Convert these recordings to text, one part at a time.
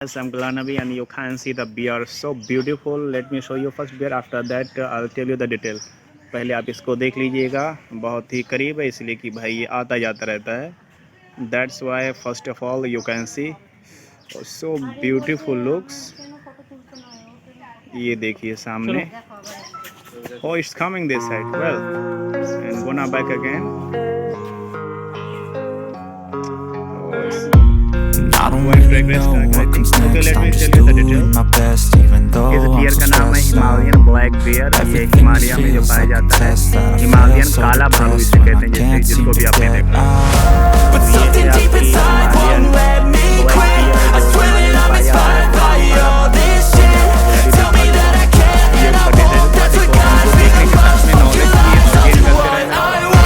Yes, I'm Nabi and you can see the beer so beautiful. Let me show you first beer. After that, I'll tell you the detail. पहले आप इसको देख लीजिएगा, बहुत ही करीब है इसलिए कि भाई ये आता जाता रहता है. That's why first of all you can see so beautiful looks. ये देखिए सामने. Oh, it's coming this side. Well, and gonna back again. I don't really know what comes next. I'm just doing my best, even though I'm so stressed out. Everything just feels like a test that I fail so depressed when I can't seem to get out. But something deep inside won't let me quit. I swear that I'm inspired by all this shit. Tell me that I can and I won't. That's what guides me the most. Your lies tell me what I want.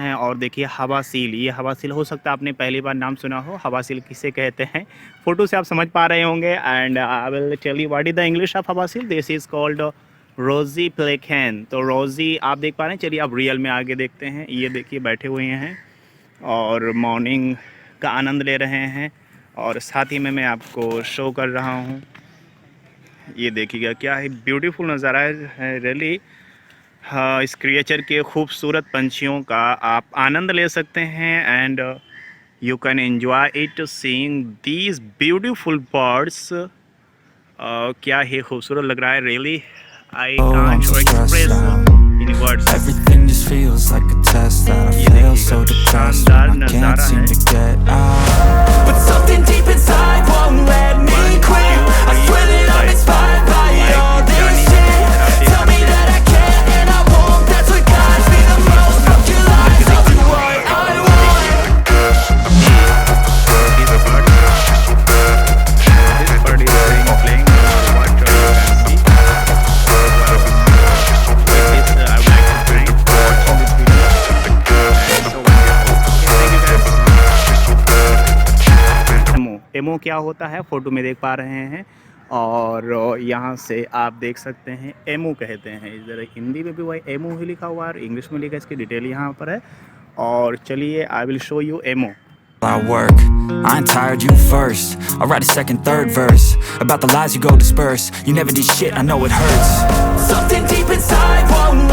है और देखिए हवा seal. ये हवा seal हो सकता है आपने पहली बार नाम सुना हो. हवा सील किसे कहते हैं फोटो से आप समझ पा रहे होंगे. And I will tell you what is the English of हवा सील. This is called rosy pelican. तो रोजी आप देख पा रहे हैं. चलिए आप रियल में आगे देखते हैं. ये देखिए बैठे हुए हैं और मॉर्निंग का आनंद ले रहे हैं और साथ ही में मैं आपको शो कर रहा हूँ. ये देखिएगा क्या है ब्यूटीफुल नज़ारा है रियली. हाँ, इस क्रिएचर के खूबसूरत पंछियों का आप आनंद ले सकते हैं. And you can enjoy it seeing these beautiful birds. क्या ही खूबसूरत लग रहा है really. I can't express in words. Everything just feels like a test that I fail so depressed when I can't seem to get out. But something deep inside won't let me quit. I swear that I'm inspired by all this shit. Tell me that I can and I won't. That's what guides me the most. Fuck your lies, I'll do what I want. This bird is playing what you can see. Emu क्या होता है photo में देख पा रहे हैं. और यहाँ से आप देख सकते हैं एमो कहते हैं. इधर हिंदी में भी वही एमो ही लिखा हुआ है और इंग्लिश में लिखा है. इसकी डिटेल यहाँ पर है. और चलिए I will show you emu. I work, I ain't tired, you first. I'll write a second, third verse about the lies you go disperse. You never did shit, I know it hurts. Something deep inside won't